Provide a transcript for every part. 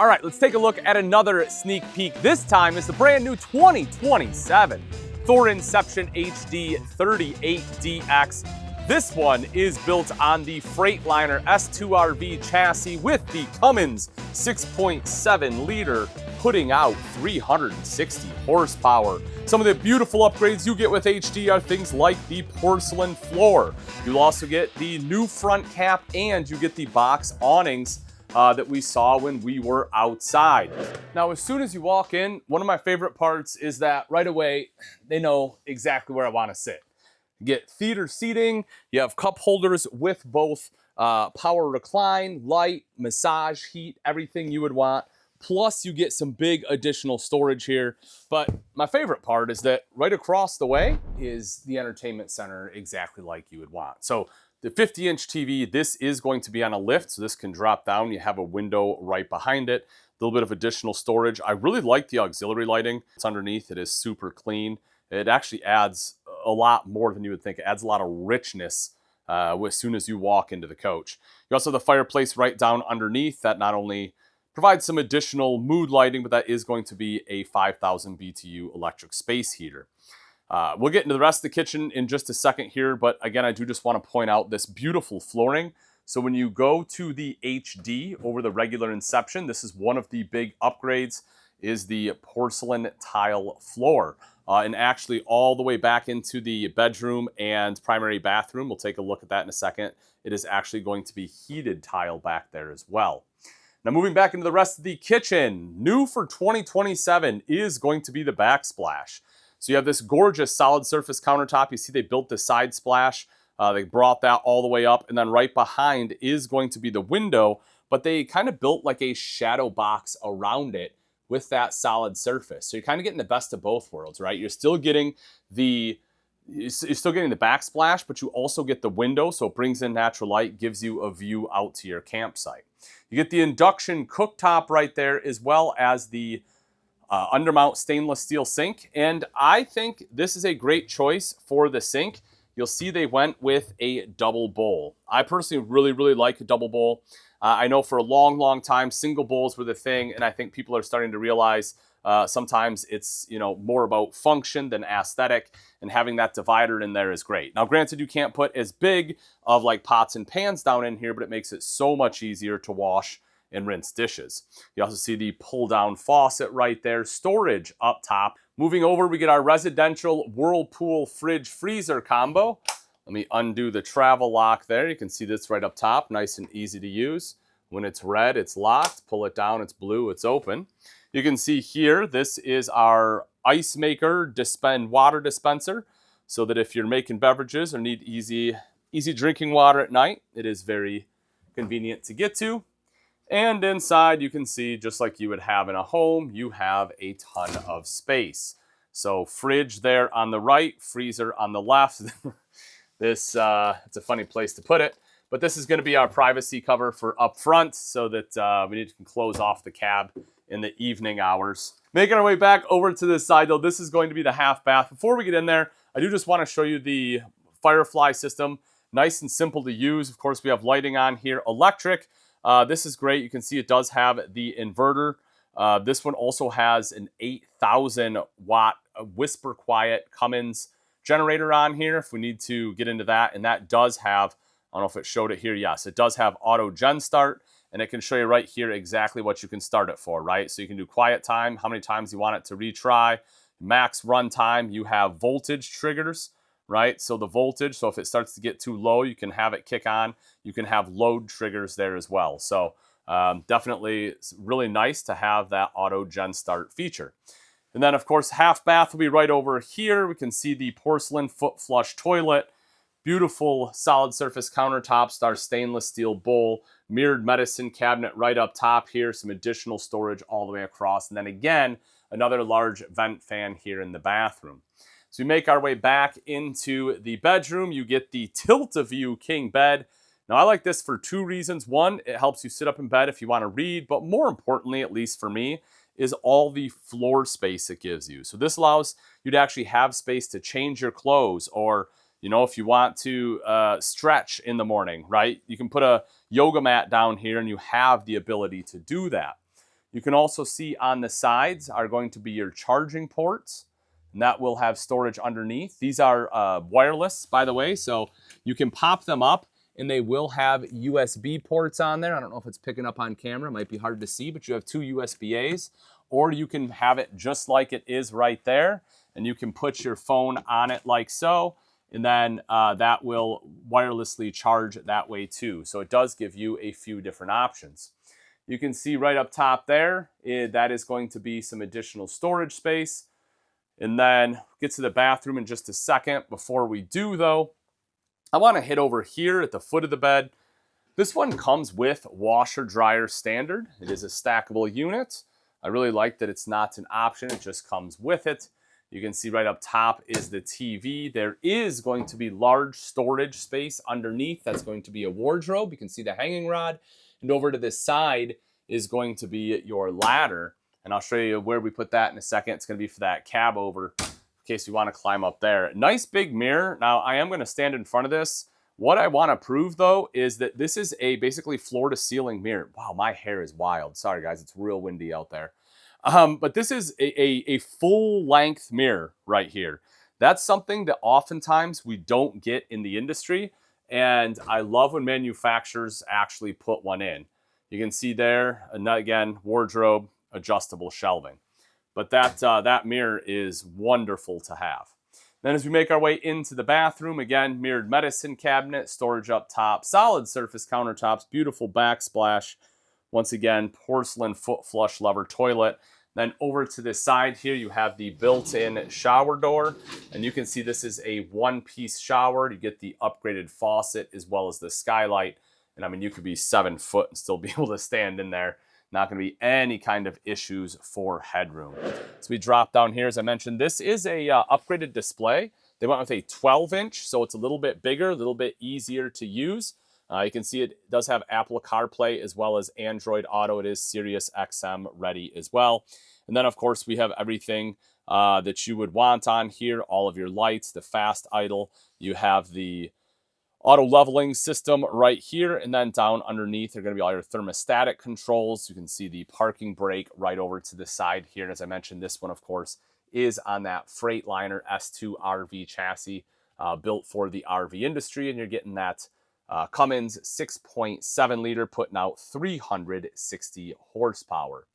All right, let's take a look at another sneak peek. This time is the brand new 2027 Thor Inception HD 38DX. This one is built on the Freightliner S2RV chassis with the Cummins 6.7 liter, putting out 360 horsepower. Some of the beautiful upgrades you get with HD are things like the porcelain floor. You'll also get the new front cap and you get the box awnings that we saw when we were outside. Now, as soon as you walk in, one of my favorite parts is that right away, they know exactly where I want to sit. You get theater seating, you have cup holders with both power recline, light, massage, heat, everything you would want. Plus, you get some big additional storage here. But my favorite part is that right across the way is the entertainment center, exactly like you would want. So the 50-inch TV, this is going to be on a lift, so this can drop down. You have a window right behind it, a little bit of additional storage. I really like the auxiliary lighting. It's underneath, it is super clean. It actually adds a lot more than you would think. It adds a lot of richness as soon as you walk into the coach. You also have the fireplace right down underneath that not only provides some additional mood lighting, but that is going to be a 5,000 BTU electric space heater. We'll get into the rest of the kitchen in just a second here, but again, I do just want to point out this beautiful flooring. So when you go to the HD over the regular Inception, this is one of the big upgrades, is the porcelain tile floor. And actually all the way back into the bedroom and primary bathroom, we'll take a look at that in a second. It is actually going to be heated tile back there as well. Now moving back into the rest of the kitchen, new for 2027 is going to be the backsplash. So you have this gorgeous solid surface countertop. You see they built the side splash. They brought that all the way up, and then right behind is going to be the window, but they kind of built like a shadow box around it with that solid surface. So you're kind of getting the best of both worlds, right? You're still getting the backsplash, but you also get the window, so it brings in natural light, gives you a view out to your campsite. You get the induction cooktop right there, as well as the undermount stainless steel sink. And I think this is a great choice for the sink. You'll see they went with a double bowl. I personally really like a double bowl. I know for a long time, single bowls were the thing, and I think people are starting to realize sometimes it's more about function than aesthetic, and having that divider in there is great. Now, granted, you can't put as big of like pots and pans down in here, but it makes it so much easier to wash and rinse dishes. You also see the pull-down faucet right there, storage up top. Moving over, we get our residential Whirlpool fridge freezer combo. Let me undo the travel lock there. You can see this right up top, nice and easy to use. When it's red, it's locked. Pull it down, it's blue, it's open. You can see here, this is our ice maker water dispenser, so that if you're making beverages or need easy drinking water at night, it is very convenient to get to. And inside, you can see, just like you would have in a home, you have a ton of space. So fridge there on the right, freezer on the left. It's a funny place to put it, but this is going to be our privacy cover for up front, so that we can close off the cab in the evening hours. Making our way back over to this side, though, this is going to be the half bath. Before we get in there, I do just want to show you the Firefly system. Nice and simple to use. Of course, we have lighting on here, electric. This is great. You can see it does have the inverter. This one also has an 8,000 watt whisper quiet Cummins generator on here if we need to get into that. And that does have, I don't know if it showed it here. Yes, it does have auto gen start, and it can show you right here exactly what you can start it for, right? So you can do quiet time, how many times you want it to retry, max run time. You have voltage triggers, right? So the voltage, so if it starts to get too low, you can have it kick on. You can have load triggers there as well. So definitely it's really nice to have that auto gen start feature. And then of course, half bath will be right over here. We can see the porcelain foot flush toilet, beautiful solid surface countertops, our stainless steel bowl, mirrored medicine cabinet right up top here, some additional storage all the way across. And then again, another large vent fan here in the bathroom. So we make our way back into the bedroom. You get the tilt-a-view king bed. Now, I like this for two reasons. One, it helps you sit up in bed if you want to read, but more importantly, at least for me, is all the floor space it gives you. So this allows you to actually have space to change your clothes, or if you want to stretch in the morning, right? You can put a yoga mat down here and you have the ability to do that. You can also see on the sides are going to be your charging ports, and that will have storage underneath. These are wireless, by the way, so you can pop them up and they will have USB ports on there. I don't know if it's picking up on camera, it might be hard to see, but you have 2 USB-As, or you can have it just like it is right there, and you can put your phone on it like so, and then that will wirelessly charge that way too. So it does give you a few different options. You can see right up top there, that is going to be some additional storage space. And then get to the bathroom in just a second. Before we do though, I want to hit over here at the foot of the bed. This one comes with washer dryer standard. It is a stackable unit. I really like that it's not an option, it just comes with it. You can see right up top is the TV. There is going to be large storage space underneath. That's going to be a wardrobe. You can see the hanging rod. And over to this side is going to be your ladder. And I'll show you where we put that in a second. It's going to be for that cab over, in case you want to climb up there. Nice big mirror. Now, I am going to stand in front of this. What I want to prove, though, is that this is a basically floor-to-ceiling mirror. Wow, my hair is wild. Sorry, guys. It's real windy out there. But this is a full-length mirror right here. That's something that oftentimes we don't get in the industry, and I love when manufacturers actually put one in. You can see there, again, wardrobe, adjustable shelving. But that mirror is wonderful to have. Then as we make our way into the bathroom, again, mirrored medicine cabinet, storage up top, solid surface countertops, beautiful backsplash. Once again, porcelain foot flush lever toilet. Then over to this side here, you have the built-in shower door. And you can see this is a one-piece shower. You get the upgraded faucet as well as the skylight. And I mean, you could be 7 foot and still be able to stand in there. Not going to be any kind of issues for headroom. So we drop down here, as I mentioned, this is a upgraded display. They went with a 12-inch, so it's a little bit bigger, a little bit easier to use. You can see it does have Apple CarPlay as well as Android Auto. It is Sirius XM ready as well. And then, of course, we have everything that you would want on here. All of your lights, the fast idle. You have the auto leveling system right here, and then down underneath are going to be all your thermostatic controls. You can see the parking brake right over to the side here. And as I mentioned, this one, of course, is on that Freightliner S2RV chassis built for the RV industry, and you're getting that Cummins 6.7 liter putting out 360 horsepower.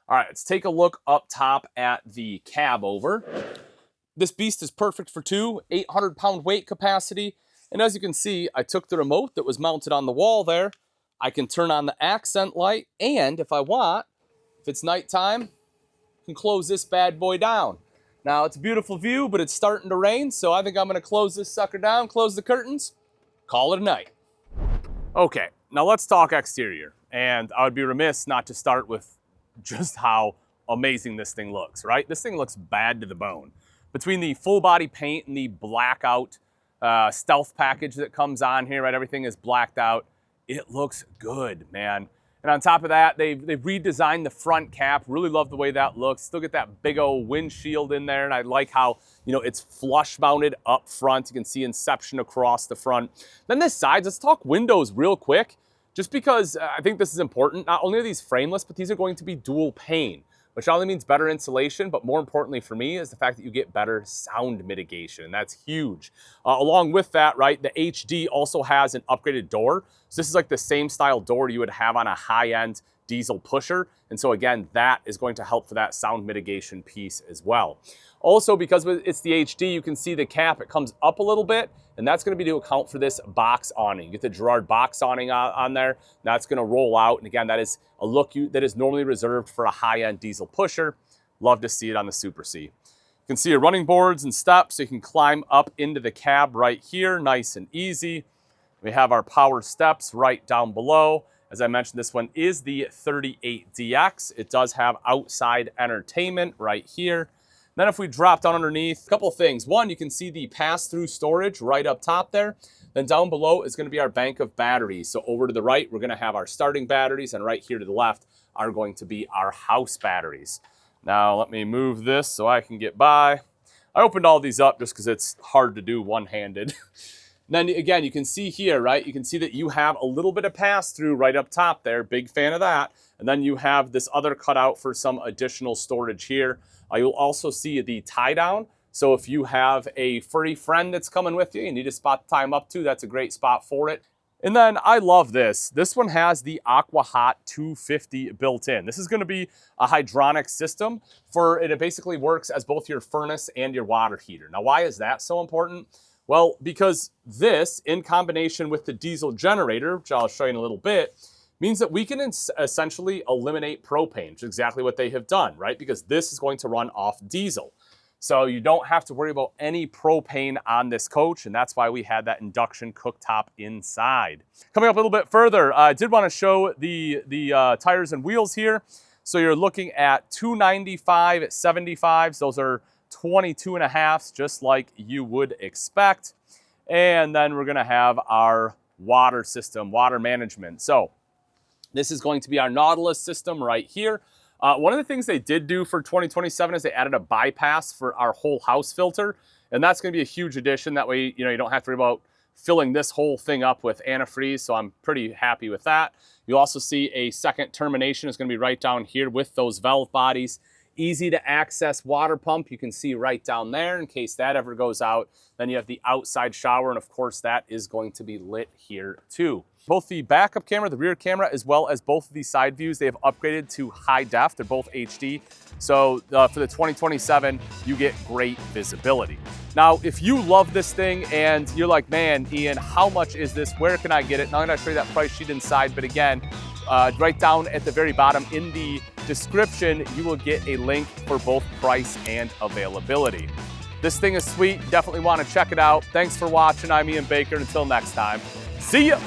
All right, let's take a look up top at the cab over. This beast is perfect for 2, 800-pound weight capacity. And as you can see, I took the remote that was mounted on the wall there. I can turn on the accent light, and if I want, if it's nighttime, I can close this bad boy down. Now, it's a beautiful view, but it's starting to rain, so I think I'm going to close this sucker down, close the curtains, call it a night. Okay, now let's talk exterior. And I would be remiss not to start with just how amazing this thing looks, right? This thing looks bad to the bone. Between the full body paint and the blackout stealth package that comes on here, right? Everything is blacked out. It looks good, man. And on top of that, they've redesigned the front cap. Really love the way that looks. Still get that big old windshield in there. And I like how, you know, it's flush mounted up front. You can see Inception across the front. Then the sides, let's talk windows real quick. Just because I think this is important. Not only are these frameless, but these are going to be dual pane, which not only means better insulation, but more importantly for me is the fact that you get better sound mitigation, and that's huge. Along with that, right, the HD also has an upgraded door. So this is like the same style door you would have on a high-end diesel pusher. And so again, that is going to help for that sound mitigation piece as well. Also, because it's the HD, you can see the cap, it comes up a little bit, and that's going to be to account for this box awning. You get the Girard box awning on there. That's going to roll out, and again, that is a look that is normally reserved for a high-end diesel pusher. Love to see it on the Super C. You can see your running boards and steps, so you can climb up into the cab right here, nice and easy. We have our power steps right down below. As I mentioned, this one is the 38DX. It does have outside entertainment right here. Then if we drop down underneath, a couple things. One, you can see the pass-through storage right up top there. Then down below is going to be our bank of batteries. So over to the right, we're going to have our starting batteries, and right here to the left are going to be our house batteries. Now let me move this so I can get by. I opened all these up just because it's hard to do one-handed. Then again, you can see here, right? You can see that you have a little bit of pass-through right up top there. Big fan of that. And then you have this other cutout for some additional storage here. You'll also see the tie down. So if you have a furry friend that's coming with you, you need a spot to tie them up to, that's a great spot for it. And then I love this. This one has the Aqua Hot 250 built in. This is going to be a hydronic system for it. It basically works as both your furnace and your water heater. Now, why is that so important? Well, because this, in combination with the diesel generator, which I'll show you in a little bit, means that we can essentially eliminate propane, which is exactly what they have done, right? Because this is going to run off diesel. So you don't have to worry about any propane on this coach, and that's why we had that induction cooktop inside. Coming up a little bit further, I did want to show the tires and wheels here. So you're looking at 295 at 75s. Those are 22.5s, just like you would expect. And then we're going to have our water system, water management. So this is going to be our Nautilus system right here. One of the things they did do for 2027 is they added a bypass for our whole house filter, and that's going to be a huge addition. That way, you don't have to worry about filling this whole thing up with antifreeze, so I'm pretty happy with that. You also see a second termination is going to be right down here with those valve bodies. Easy to access water pump, you can see right down there in case that ever goes out. Then you have the outside shower, and of course that is going to be lit here too. Both the backup camera, the rear camera, as well as both of these side views, they have upgraded to high def. They're both HD. So for the 2027, you get great visibility. Now, if you love this thing and you're like, man, Ian, how much is this? Where can I get it? Now I'm gonna show you that price sheet inside, but again, right down at the very bottom in the description, you will get a link for both price and availability. This thing is sweet. Definitely want to check it out. Thanks for watching. I'm Ian Baker. Until next time, see ya.